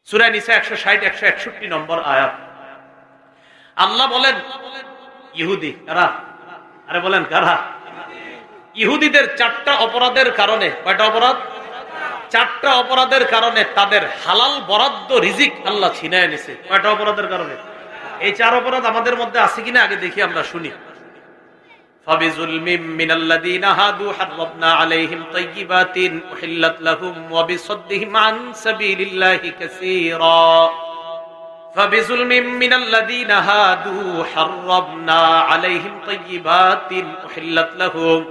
সূরা নিসা 160 161 নম্বর আয়াত। আল্লাহ বলেন ইহুদি কারা? আরে বলেন কারা? ইহুদিদের 4টা অপরাধের কারণে, কয়টা অপরাধ? 4টা অপরাধের কারণে তাদের হালাল বরাদ্দ রিজিক আল্লাহ ছিনায় নিছে। কয়টা অপরাধের কারণে? এই 4 অপরাধ আমাদের মধ্যে আছে কিনা আগে দেখি, আমরা শুনি। ফাবিজুলমিম মিনাল্লাযীনা হাদু হাররামনা আলাইহিম তাইয়্যিবাতিন উহিল্লাত লাহুম ওয়া বিসাদদিহিম আন সাবিলিল্লাহি কাসীরা। ফাবিজুলমিম মিনাল্লাযীনা হাদু হাররামনা আলাইহিম তাইয়্যিবাতিন উহিল্লাত লাহুম।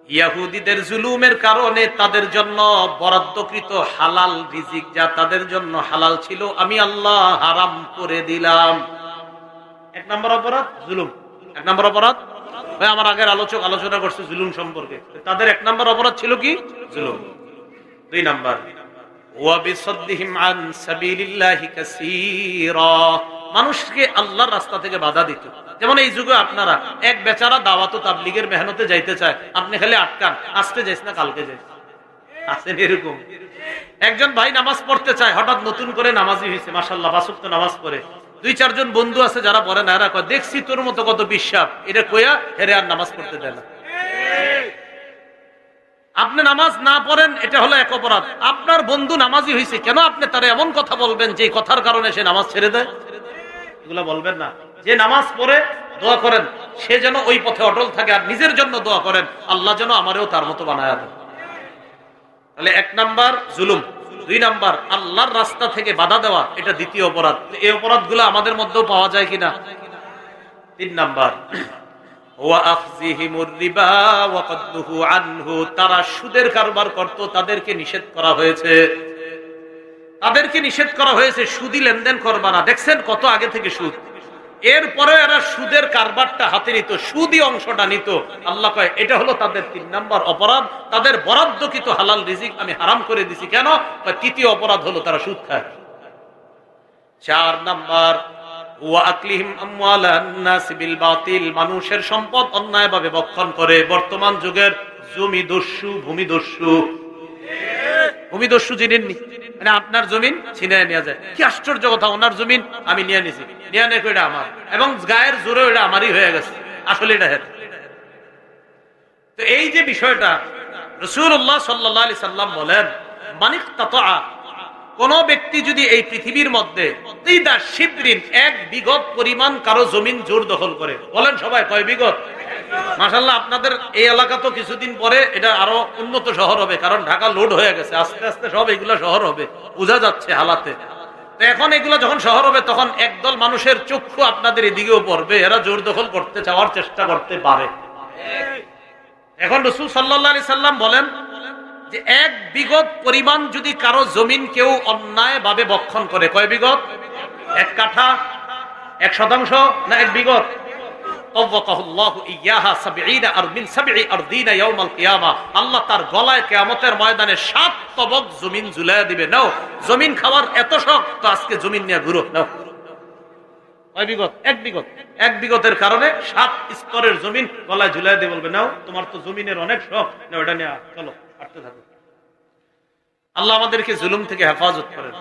ইহুদিদের জুলুমের কারণে তাদের জন্য বরাদ্দকৃত হালাল রিজিক যা তাদের জন্য হালাল ছিল আমি আল্লাহ হারাম করে দিলাম। 1 নম্বর অপরাধ জুলুম। 1 নম্বর অপরাধ, ভাই আমার আগের আলোচক আলোচনা করছে জুলুম সম্পর্কে, তাদের 1 নম্বর অপরাধ ছিল কি? জুলুম। 2 নম্বর ওয়া বিসাদদিহিম আন সাবিলিল্লাহি কাসীরা, মানুষকে আল্লাহর রাস্তা থেকে বাধা দিত। যেমন এই যুগে আপনারা এক বেচারা দাওয়াত ও তাবলীগের মেহনতে যাইতে চায়, আপনি খালি আটকান, আজকে যাইস না কালকে যাইস। আছেন এরকম? একজন ভাই নামাজ পড়তে চায়, হঠাৎ নতুন করে নামাজি হয়েছে, মাশাআল্লাহ 5 ওয়াক্ত নামাজ পড়ে। 2-4 জন বন্ধু আছে যারা পড়ে না, এরা কয় দেখছি তোর মতো কত বিশ্বাস, এটা কইয়া হেরে আর নামাজ পড়তে দেয় না। আপনি নামাজ না পড়েন এটা হলো এক অপরাধ। আপনার বন্ধু নামাজি হয়েছে, কেন আপনি তারা এমন কথা বলবেন যে কথার কারণে সে নামাজ ছেড়ে দেয়? এগুলা বলবেন না। যে নামাজ পড়ে দোয়া করেন সে যেন ওই পথে অটল থাকে, আর নিজের জন্য দোয়া করেন আল্লাহ যেন আমারেও তার মতো বানায় দেন। তাহলে 1 নাম্বার জুলুম, 2 নাম্বার আল্লাহর রাস্তা থেকে বাধা দেওয়া, এটা দ্বিতীয় অপরাধ। এই অপরাধগুলো আমাদের মধ্যেও পাওয়া যায় কিনা? 3 নাম্বার ওয়া আখযিহিমুর রিবা ওয়া কাদহু আনহু, তারা সুদের কারবার করত, তাদেরকে নিষেধ করা হয়েছে। তাদেরকে নিষেধ করা হয়েছে সুদি লেনদেন করবা না। দেখছেন কত আগে থেকে সুদ, এরপরে এরা সুদের কারবারটা হাতে নিত, সুদি অংশটা নিত। আল্লাহ কয় এটা হলো তাদের 3 নাম্বার অপরাধ, তাদের বরাদ্দকৃত হালাল রিজিক আমি হারাম করে দিছি। কেন? তৃতীয় অপরাধ হলো তারা সুদ খায়। 4 নাম্বার ওয়া আকলিহিম আমওয়ালান নাস বিল বাতিল, মানুষের সম্পদ অন্যায়ভাবে ভক্ষণ করে। বর্তমান যুগের জমিদস্যু, ভূমিদস্যু। ভূমিদস্যু চিনেননি? মানে আপনার জমিন ছিনিয়ে নেওয়া যায়। কি আশ্চর্য কথা, ওনার জমিন আমি নিয়ে নিছি, নিয়ে নেই এটা আমার, এবং গায়ের জোরে এটা আমারই হয়ে গেছে, আসলে এটা হের। তো এই যে বিষয়টা, রাসূলুল্লাহ সাল্লাল্লাহু আলাইহি সাল্লাম বলেন মানিকতাতা, কোন ব্যক্তি যদি এই পৃথিবীর মধ্যে তিদা শিবরিন 1 বিঘত পরিমাণ কারো জমিন জোর দখল করে, বলেন সবাই কয় বিঘত? মাশাআল্লাহ আপনাদের এই এলাকা তো কিছুদিন পরে এটা আরো উন্নত শহর হবে, কারণ ঢাকা লোড হয়ে গেছে, আস্তে আস্তে সব এগুলা শহর হবে, বোঝা যাচ্ছে হালাতে। তো এখন এগুলা যখন শহর হবে তখন একদল মানুষের চক্ষু আপনাদের এদিকেও পড়বে, এরা জোর দখল করতে চাওয়ার চেষ্টা করতে পারে। এখন রাসূল সাল্লাল্লাহু আলাইহি সাল্লাম বলেন যে 1 বিঘত পরিমাণ যদি কারো জমিন কেউ অন্যায় ভাবে ভক্ষণ করে, কয় বিঘত? 1 কাঠা, 1 শতাংশ না 1 বিঘত? আল্লাহ তার গলায় কিয়ামতের ময়দানে 7 তবক জমিন ঝুলাইয়া দিবে। নাও জমিন খাওয়ার এত শখ, তো আজকে জমিন নিয়ে ঘুরো। নাও কয় বিঘত? 1 বিঘত। 1 বিঘতের কারণে 7 স্তরের জমিন গলায় ঝুলাই দিয়ে বলবে নাও তোমার তো জমিনের অনেক শখ, নাও এটা নিয়ে চলো হাঁটতে থাকো। আল্লাহ আমাদেরকে জুলুম থেকে হেফাজত করেন।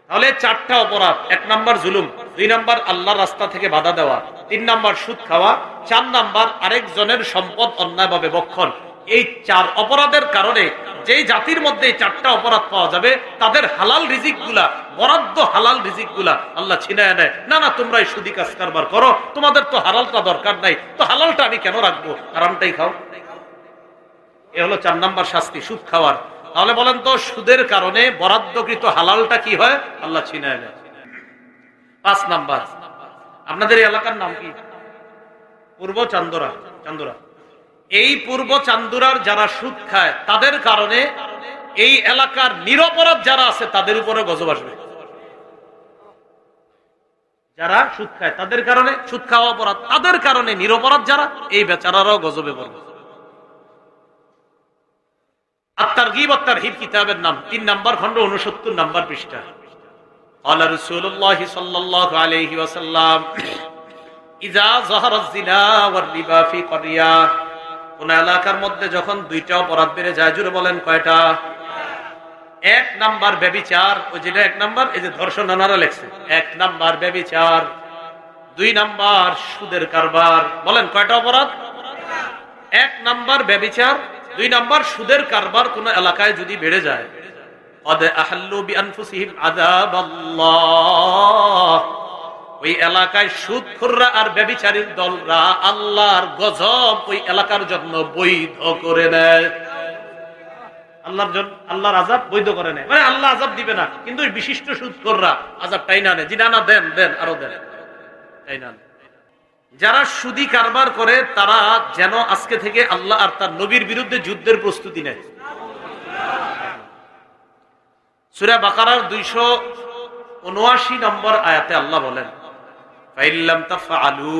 তাহলে 4টা অপরাধ। 1 নাম্বার জুলুম, 2 নাম্বার আল্লাহর রাস্তা থেকে বাধা দেওয়া, 3 নাম্বার সুদ খাওয়া, 4 নাম্বার আরেকজনের সম্পদ অন্যায়ভাবে ভক্ষণ। এই 4 অপরাধের কারণে যেই জাতির মধ্যে এই 4টা অপরাধ পাওয়া যাবে তাদের হালাল রিজিক গুলা, বরাদ্দ হালাল রিজিক গুলা আল্লাহ ছিনায় নেয়। না না তোমরা এই সুদি কাজ কারবার করো, তোমাদের তো হালালটা দরকার নাই, তো হালালটা আমি কেন রাখবো, হারামটাই খাও। এ হলো 4 নাম্বার শাস্তি সুদ খাওয়ার। তাহলে বলেন তো সুদের কারণে বরাদ্দকৃত হালালটা কি হয়? আল্লাহ ছিনায় নেয়। 5 নাম্বার, আপনাদের এলাকার নাম কি? পূর্ব চান্দুরা। চান্দুরা, এই পূর্ব চান্দুরার যারা সুদ খায় তাদের কারণে এই এলাকার নিরপরাধ যারা আছে তাদের উপরে গজব আসবে। যারা সুদ খায় তাদের কারণে, সুদ খাওয়া অপরাধ, তাদের কারণে নিরপরাধ যারা, এই বেচারারাও গজবে পড়বে। আত-তারগীব ওয়াত-তারহীব কিতাবের নাম, 3 নাম্বার খণ্ড, 69 নাম্বার পৃষ্ঠা। قال رسول الله صلى الله عليه وسلم اذا ظهر الزنا والربا في قريه, কোন এলাকার মধ্যে যখন 2টা অপরাধ বেড়ে যায়, জুড়ে বলেন কয়টা? এক নাম্বার ব্যভিচার, ওই যেটা এক নাম্বার, এই যে ধর্ষণ নানারা লেখছে, এক নাম্বার ব্যভিচার, দুই নাম্বার সুদের কারবার। বলেন কয়টা অপরাধ? এক নাম্বার ব্যভিচার, দুই নাম্বার সুদের কারবার কোন এলাকায় যদি বেড়ে যায়, ওই এলাকায় সুদখোররা আর ব্যভিচারীর দলরা আল্লাহর গজব ওই এলাকার জন্য বৈধ করে নেয়। আল্লাহর আযাব বৈধ করে নেয়, মানে আল্লাহ আযাব দিবে না, কিন্তু ওই বিশিষ্ট সুদখোররা আযাব টাইনা নেয়, জিনা না দেন দেন আরো দেন, টাইনা নেয়। যারা সুদি কারবার করে তারা যেন আজকে থেকে আল্লাহ আর তার নবীর বিরুদ্ধে যুদ্ধের প্রস্তুতি নেয়। সূরা বাকারার 279 নম্বর আয়াতে আল্লাহ বলেন, ফাইল্লাম তাফআলু,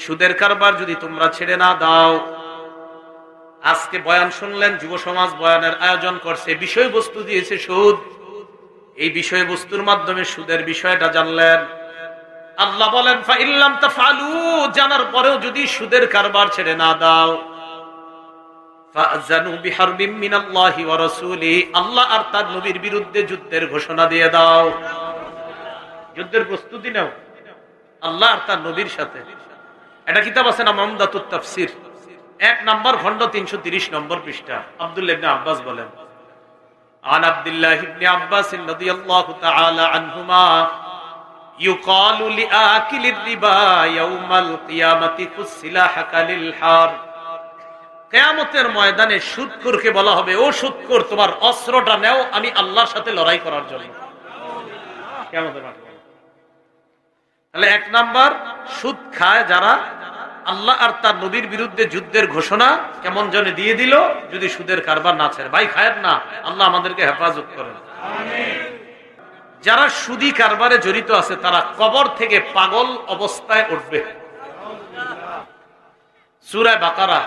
সুদের কারবার যদি তোমরা ছেড়ে না দাও। আজকে বয়ান শুনলেন, যুব সমাজ বয়ানের আয়োজন করছে, বিষয়বস্তু দিয়েছে সুদ, এই বিষয়বস্তুর মাধ্যমে সুদের বিষয়টা জানলেন। আল্লাহ বলেন ফাইল্লাম তাফআলু, জানার পরেও যদি সুদের কারবার ছেড়ে না দাও, ফাআযানু বিহারবিম মিনাল্লাহি ওয়া রাসূলিহি, আল্লাহ আর তার নবীর বিরুদ্ধে যুদ্ধের ঘোষণা দিয়ে দাও। যুদ্ধের প্রস্তুতি নাও আল্লাহ আর তার নবীর সাথে। এটা কিতাব আছে না মামদাতুত তাফসীর, 1 নম্বর খণ্ড 330 নম্বর পৃষ্ঠা। আব্দুল্লাহ ইবনে আব্বাস বলেন, আন আব্দুল্লাহ ইবনে আব্বাস রাদিয়াল্লাহু তাআলা আনহুমা ইউকালু লিআকিলির রিবা ইয়াউমাল কিয়ামাতি কুসিলাহাকা লিল হার, কিয়ামতের ময়দানে সুদখোরকে বলা হবে, ও সুদখোর তোমার অস্ত্রটা নাও, আমি আল্লাহর সাথে লড়াই করার জন্য। কিয়ামতের মাঠে। তাহলে 1 নাম্বার, সুদ খায় যারা, আল্লাহ আর তার নবীর বিরুদ্ধে যুদ্ধের ঘোষণা কেমন জনে দিয়ে দিল যদি সুদের কারবার না ছেড়ে। ভাই খায়ের না, আল্লাহ আমাদেরকে হেফাজত করেন। যারা সুদি কারবারে জড়িত আছে তারা কবর থেকে পাগল অবস্থায় উঠবে। সূরা বাকারা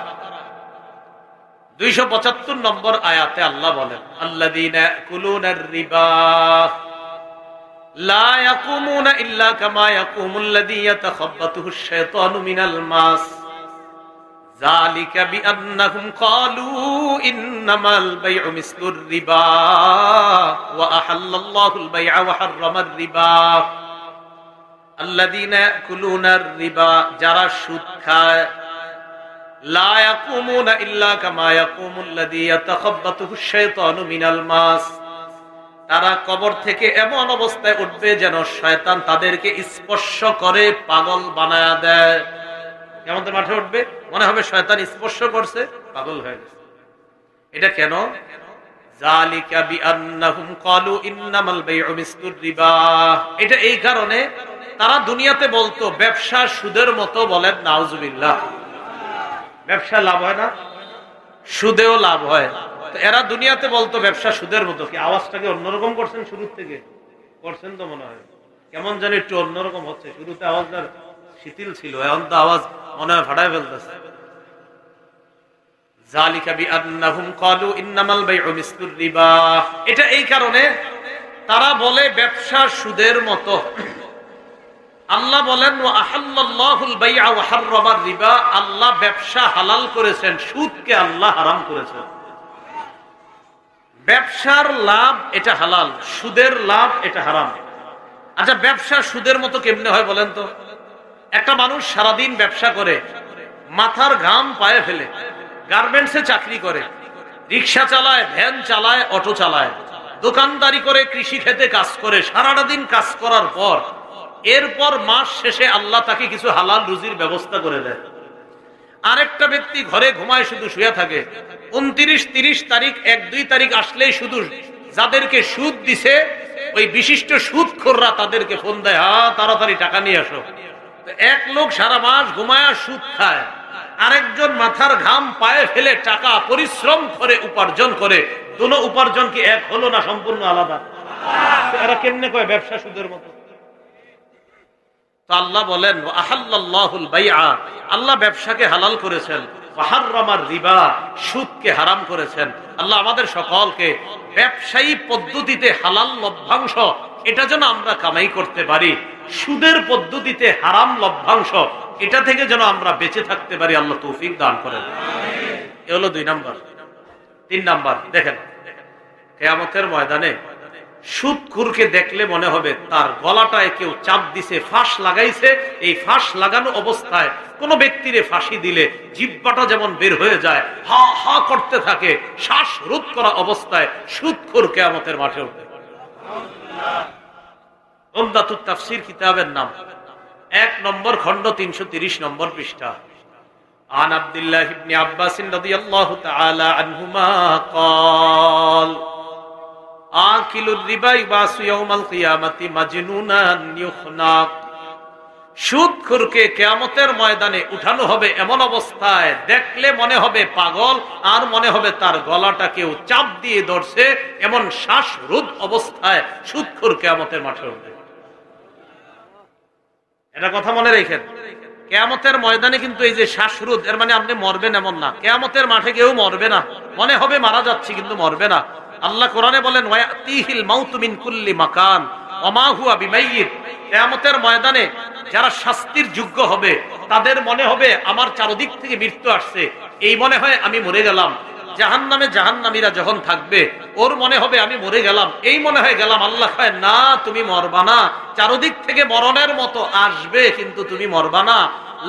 275 নম্বর আয়াতে আল্লাহ বলেন, আল্লাযীনা ইয়াকুলুনার রিবা লা ইয়াকুমুনা ইল্লা কামা ইয়াকুমুল্লাযী ইয়াতাখাব্বাতুহুশ শাইতানু মিনাল মাস যালিকা বিআন্নাহুম ক্বালু ইন্নামাল বাই'উ মিসলুর রিবা ওয়া আহাল্লাল্লাহুল বাই'a ওয়া হাররামার রিবা। আল্লাযীনা ইয়াকুলুনার রিবা, যারা সুদ খায়, লা ইয়াকুমুনা ইল্লা কামা ইয়াকুমুল্লাযী ইয়াতাখাব্বাতুহুশ শাইতানু মিনাল মাস, তারা কবর থেকে এমন অবস্থায় উঠবে যেন শয়তান তাদেরকে স্পর্শ করে পাগল বানায়া দেয়। কিয়ামতের মাঠে উঠবে, মনে হবে শয়তান স্পর্শ করছে, পাগল হয়ে গেছে। এটা কেন? যালিকা বিআন্নাহুম ক্বালু ইন্নামাল বাই'উ মিসলুর রিবা, এটা এই কারণে তারা দুনিয়াতে বলতো ব্যবসা সুদের মতো। বলেন নাউজুবিল্লাহ। ব্যবসা লাভ হয় না, সুদেও লাভ হয়। এরা দুনিয়াতে বলতো ব্যবসা সুদের মতো। কি আওয়াজটাকে অন্যরকম করছেন? শুরুর থেকে করছেন তো মনে হয়, কেমন জানি একটু অন্যরকম হচ্ছে। শুরুতে আওয়াজটা শিথিল ছিল, এখন তো আওয়াজ মনে হয় ফাটায় ফেলতেছে। যালিকা বিআন্নাহুম ক্বালু ইন্নামাল বাই'উ মিসলুর রিবা, এটা এই কারণে তারা বলে ব্যবসা সুদের মতো। আল্লাহ বলেন ওয়া আহাল্লাল্লাহুল বাই'a ওয়া হাররামার রিবা, আল্লাহ ব্যবসা হালাল করেছেন, সুদকে আল্লাহ হারাম করেছেন। ব্যবসার লাভ এটা হালাল, সুদের লাভ এটা হারাম। আচ্ছা, ব্যবসা সুদের মতো কেমনে হয় বলেন তো? একটা মানুষ সারাদিন ব্যবসা করে, মাথার ঘাম পায়ে ফেলে, গার্মেন্টসে চাকরি করে, রিক্সা চালায়, ভ্যান চালায়, অটো চালায়, দোকানদারি করে, কৃষি খেতে কাজ করে, সারাটা দিন কাজ করার পর এরপর মাস শেষে আল্লাহ তাকে কিছু হালাল রুজির ব্যবস্থা করে দেয়। আরেকটা ব্যক্তি ঘরে ঘুমায়, শুধু শুয়ে থাকে। 29, 30 তারিখ, 1-2 তারিখ আসলেই শুধু যাদেরকে সুদ দিছে ওই বিশিষ্ট সুদখোররা তাদেরকে ফোন দেয়, তাড়াতাড়ি টাকা নিয়ে আসো। এক লোক সারা মাস ঘুমায় সুদ খায়, আরেকজন মাথার ঘাম পায়ে ফেলে টাকা পরিশ্রম করে উপার্জন করে। দুনো উপার্জন কি এক হলো না সম্পূর্ণ আলাদা? এরা কেমনে কয় ব্যবসা সুদের মতো? আল্লাহ বলেন আহাল্লাল্লাহুল বাই'a, আল্লাহ ব্যবসাকে হালাল করেছেন, ওয়া হাররামার রিবা, সুদকে হারাম করেছেন। আল্লাহ আমাদের সকলকে ব্যবসায়ী পদ্ধতিতে হালাল লভ্যাংশ এটা যেন আমরা কামাই করতে পারি, সুদের পদ্ধতিতে হারাম লভ্যাংশ এটা থেকে যেন আমরা বেঁচে থাকতে পারি, আল্লাহ তৌফিক দান করেন। এ হলো 2 নাম্বার। 3 নাম্বার দেখেন, কিয়ামতের ময়দানে সুদখোরকে দেখলে মনে হবে তার গলাটায় কেউ চাপ দিছে, ফাঁস লাগাইছে। এই ফাঁস লাগানো অবস্থায় কোন ব্যক্তিরে ফাঁসি দিলে জিহ্বাটা যেমন বের হয়ে যায়, হা হা করতে থাকে, শ্বাস রোধ করা অবস্থায় সুদখোর কিয়ামতের মাঠে উঠবে। উমদাতুত তাফসীর কিতাবের নাম, 1 নম্বর খণ্ড, 330 নম্বর পৃষ্ঠা। আন আব্দুল্লাহ ইবনে আব্বাস রাদিয়াল্লাহু তাআলা আনহুমা قال আকিলুর রিবা ইবাসু ইয়াউমাল কিয়ামাতি মাজনুনান ইউখনাক। সুদখোরকে কিয়ামতের ময়দানে উঠানো হবে এমন অবস্থায় দেখলে মনে হবে পাগল, আর মনে হবে তার গলাটা কেউ চাপ দিয়ে ধরছে, এমন শ্বাসরোধ অবস্থায় সুদখোর কিয়ামতের মাঠে উঠবে। এটা কথা মনে রাখেন, কিয়ামতের ময়দানে কিন্তু এই যে শ্বাসরোধ, এর মানে আপনি মরবেন এমন না। কিয়ামতের মাঠে কেউ মরবে না, মনে হবে মারা যাচ্ছে কিন্তু মরবে না। আল্লাহ কোরআনে বলেন ওয়ায়াতিহিল মাউতু মিন কুল্লি মাকান ওয়া মা হুয়া বিমাইয়িত। কিয়ামতের ময়দানে যারা শাস্তির যোগ্য হবে তাদের মনে হবে আমার চারদিক থেকে মৃত্যু আসছে, এই মনে হয় আমি মরে গেলাম। জাহান্নামে জাহান্নামীরা যখন থাকবে ওর মনে হবে আমি মরে গেলাম, এই মনে হয় গেলাম। আল্লাহ কয় না, তুমি মরবা না, চারদিক থেকে মরণের মতো আসবে কিন্তু তুমি মরবা না।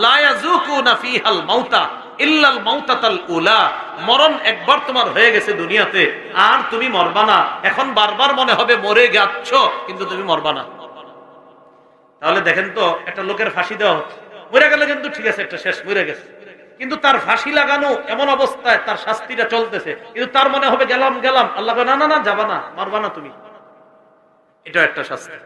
লা ইয়াযুকুনা ফিহাল মাউতা ইল্লাল মাউতাতাল উলা। মরণ একবার তোমার হয়ে গেছে দুনিয়াতে, আর তুমি মরবা না। এখন বারবার মনে হবে মরে যাচ্ছ কিন্তু তুমি মরবা না। তাহলে দেখেন তো, একটা লোকের ফাঁসি দেওয়া হচ্ছে, মরে গেলে কিন্তু ঠিক আছে, একটা শেষ মরে গেছে, কিন্তু তার ফাঁসি লাগানো এমন অবস্থায় তার শাস্তিটা চলতেছে, কিন্তু তার মনে হবে গেলাম গেলাম। আল্লাহ না না না, যাবা না, মারবা না তুমি। এটা একটা শাস্তি।